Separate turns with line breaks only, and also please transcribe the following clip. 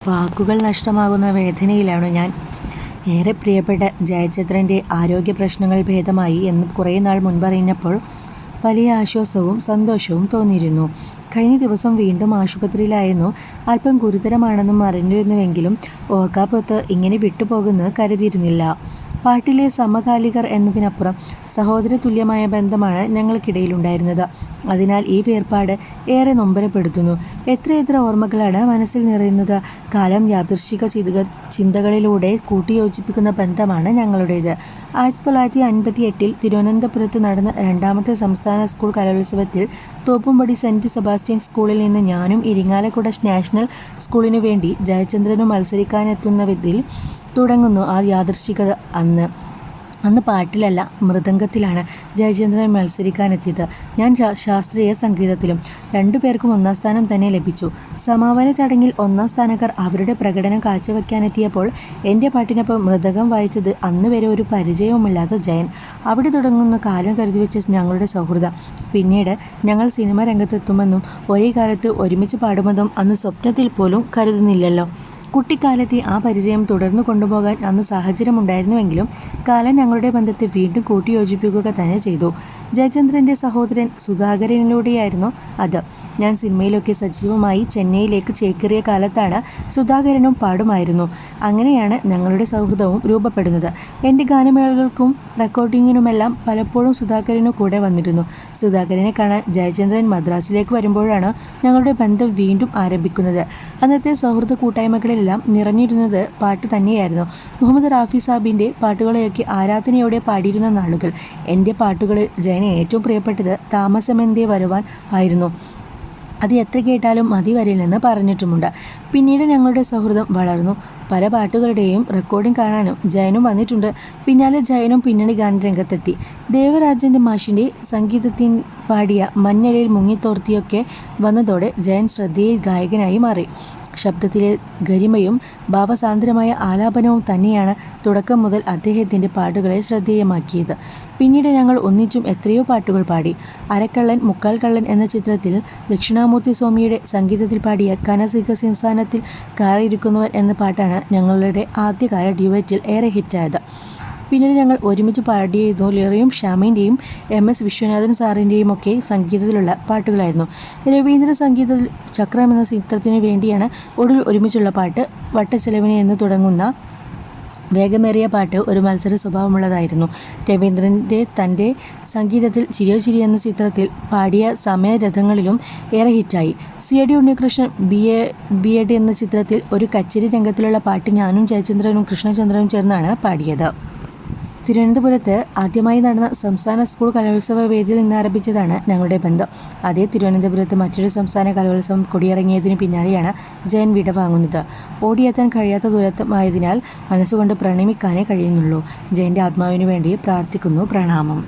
വാക്കുകൾ നഷ്ടമാകുന്ന വേദനയിലാണ് ഞാൻ. ഏറെ പ്രിയപ്പെട്ട ജയചന്ദ്രൻ്റെ ആരോഗ്യ പ്രശ്നങ്ങൾ ഭേദമായി എന്ന് കുറേ നാൾ മുൻപറിഞ്ഞപ്പോൾ വലിയ ആശ്വാസവും സന്തോഷവും തോന്നിയിരുന്നു. കഴിഞ്ഞ ദിവസം വീണ്ടും ആശുപത്രിയിലായിരുന്നു. അല്പം ഗുരുതരമാണെന്നും അറിഞ്ഞിരുന്നുവെങ്കിലും ഓർക്കാപ്പുറത്ത് ഇങ്ങനെ വിട്ടുപോകുമെന്ന് കരുതിയിരുന്നില്ല. പാട്ടിലെ സമകാലികർ എന്നതിനപ്പുറം സഹോദര തുല്യമായ ബന്ധമാണ് ഞങ്ങൾക്കിടയിലുണ്ടായിരുന്നത്. അതിനാൽ ഈ വേർപാട് ഏറെ നൊമ്പരപ്പെടുത്തുന്നു. എത്രയെത്ര ഓർമ്മകളാണ് മനസ്സിൽ നിറയുന്നത്. കാലം യാദൃശ്ചിക ചിന്തകളിലൂടെ കൂട്ടിയോജിപ്പിക്കുന്ന ബന്ധമാണ് ഞങ്ങളുടേത്. 1958 തിരുവനന്തപുരത്ത് നടന്ന രണ്ടാമത്തെ സംസ്ഥാന സ്കൂൾ കലോത്സവത്തിൽ തോപ്പുംപടി സെൻറ്റ് സെബാസ്റ്റ്യൻ സ്കൂളിൽ നിന്ന് ഞാനും ഇരിങ്ങാലക്കുട നാഷണൽ സ്കൂളിനു വേണ്ടി ജയചന്ദ്രനും മത്സരിക്കാനെത്തുന്നതിൽ തുടങ്ങുന്നു ആ യാദൃശ്ചികത. അന്ന് പാട്ടിലല്ല, മൃദംഗത്തിലാണ് ജയചന്ദ്രൻ മത്സരിക്കാനെത്തിയത്. ഞാൻ ശാസ്ത്രീയ സംഗീതത്തിലും. രണ്ടുപേർക്കും ഒന്നാം സ്ഥാനം തന്നെ ലഭിച്ചു. സമാപന ചടങ്ങിൽ ഒന്നാം സ്ഥാനക്കാർ അവരുടെ പ്രകടനം കാഴ്ചവെക്കാനെത്തിയപ്പോൾ എൻ്റെ പാട്ടിനൊപ്പം മൃദംഗം വായിച്ചത് അന്ന് വരെ ഒരു പരിചയവുമില്ലാത്ത ജയൻ. അവിടെ തുടങ്ങുന്ന കാലം കരുതിവെച്ച ഞങ്ങളുടെ സൗഹൃദം. പിന്നീട് ഞങ്ങൾ സിനിമ രംഗത്തെത്തുമെന്നും ഒരേ കാലത്ത് ഒരുമിച്ച് പാടുമെന്നും അന്ന് സ്വപ്നത്തിൽ പോലും കരുതുന്നില്ലല്ലോ. കുട്ടിക്കാലത്തെ ആ പരിചയം തുടർന്നു കൊണ്ടുപോകാൻ അന്ന് സാഹചര്യമുണ്ടായിരുന്നുവെങ്കിലും കാലം ഞങ്ങളുടെ ബന്ധത്തെ വീണ്ടും കൂട്ടിയോജിപ്പിക്കുക തന്നെ ചെയ്തു. ജയചന്ദ്രൻ്റെ സഹോദരൻ സുധാകരനിലൂടെയായിരുന്നു അത്. ഞാൻ സിനിമയിലൊക്കെ സജീവമായി ചെന്നൈയിലേക്ക് ചേക്കേറിയ കാലത്താണ് സുധാകരനും പാടുമായിരുന്നു. അങ്ങനെയാണ് ഞങ്ങളുടെ സൗഹൃദവും രൂപപ്പെടുന്നത്. എൻ്റെ ഗാനമേളകൾക്കും റെക്കോർഡിങ്ങിനുമെല്ലാം പലപ്പോഴും സുധാകരനു കൂടെ വന്നിരുന്നു. സുധാകരനെ കാണാൻ ജയചന്ദ്രൻ മദ്രാസിലേക്ക് വരുമ്പോഴാണ് ഞങ്ങളുടെ ബന്ധം വീണ്ടും ആരംഭിക്കുന്നത്. അന്നത്തെ സൗഹൃദ കൂട്ടായ്മകളിലെല്ലാം നിറഞ്ഞിരുന്നത് പാട്ട് തന്നെയായിരുന്നു. മുഹമ്മദ് റാഫി സാബിൻ്റെ പാട്ടുകളെയൊക്കെ ആരാധനയോടെ പാടിയിരുന്ന നാളുകൾ. എൻ്റെ പാട്ടുകളിൽ ജയന് ഏറ്റവും പ്രിയപ്പെട്ടത് താമസമെന്തേ വരുവാൻ ആയിരുന്നു. അത് എത്ര കേട്ടാലും മതി വരില്ലെന്ന് പറഞ്ഞിട്ടുമുണ്ട്. പിന്നീട് ഞങ്ങളുടെ സൗഹൃദം വളർന്നു. പല പാട്ടുകളുടെയും റെക്കോർഡിംഗ് കാണാനും ജയനും വന്നിട്ടുണ്ട്. പിന്നാലെ ജയനും പിന്നണി ഗാനരംഗത്തെത്തി. ദേവരാജൻ്റെ മാഷിൻ്റെ സംഗീതത്തിൽ പാടിയ മഞ്ഞളിൽ മുങ്ങിത്തോർത്തിയൊക്കെ വന്നതോടെ ജയൻ ശ്രദ്ധേയ ഗായകനായി മാറി. ശബ്ദത്തിലെ ഗരിമയും ഭാവസാന്ദ്രമായ ആലാപനവും തന്നെയാണ് തുടക്കം മുതൽ അദ്ദേഹത്തിൻ്റെ പാട്ടുകളെ ശ്രദ്ധേയമാക്കിയത്. പിന്നീട് ഞങ്ങൾ ഒന്നിച്ചും എത്രയോ പാട്ടുകൾ പാടി. അരക്കള്ളൻ മുക്കാൽ കള്ളൻ എന്ന ചിത്രത്തിൽ ദക്ഷിണാമൂർത്തി സ്വാമിയുടെ സംഗീതത്തിൽ പാടിയ കനസിക സംസ്ഥാനത്തിൽ കാറിയിരിക്കുന്നവൻ എന്ന പാട്ടാണ് ഞങ്ങളുടെ ആദ്യകാല ഡ്യുവറ്റിൽ ഏറെ ഹിറ്റായത്. പിന്നീട് ഞങ്ങൾ ഒരുമിച്ച് പാടിയതു ലിറിയും ഷാമിൻ്റെയും MS വിശ്വനാഥൻ സാറിൻ്റെയും ഒക്കെ സംഗീതത്തിലുള്ള പാട്ടുകളായിരുന്നു. രവീന്ദ്ര സംഗീതത്തിൽ ചക്രം എന്ന ചിത്രത്തിനു വേണ്ടിയാണ് ഒടുവിൽ ഒരുമിച്ചുള്ള പാട്ട്. വട്ടച്ചെലവിന് എന്ന് തുടങ്ങുന്ന വേഗമേറിയ പാട്ട് ഒരു മത്സര സ്വഭാവമുള്ളതായിരുന്നു. രവീന്ദ്രൻ്റെ തൻ്റെ സംഗീതത്തിൽ ചിരിയോ ചിരി എന്ന ചിത്രത്തിൽ പാടിയ സമയരഥങ്ങളിലും ഏറെ ഹിറ്റായി. CID ഉണ്ണികൃഷ്ണൻ BAD എന്ന ചിത്രത്തിൽ ഒരു കച്ചേരി രംഗത്തിലുള്ള പാട്ട് ഞാനും ജയചന്ദ്രനും കൃഷ്ണചന്ദ്രനും ചേർന്നാണ് പാടിയത്. തിരുവനന്തപുരത്ത് ആദ്യമായി നടന്ന സംസ്ഥാന സ്കൂൾ കലോത്സവ വേദിയിൽ നിന്നാരംഭിച്ചതാണ് ഞങ്ങളുടെ ബന്ധം. അതേ തിരുവനന്തപുരത്ത് മറ്റൊരു സംസ്ഥാന കലോത്സവം കൊടിയിറങ്ങിയതിനു പിന്നാലെയാണ് ജയൻ വിടവാങ്ങുന്നത്. ഓടിയെത്താൻ കഴിയാത്ത ദൂരമായതിനാൽ മനസ്സുകൊണ്ട് പ്രണമിക്കാനേ കഴിയുന്നുള്ളൂ. ജയൻ്റെ ആത്മാവിനു വേണ്ടി പ്രാർത്ഥിക്കുന്നു. പ്രണാമം.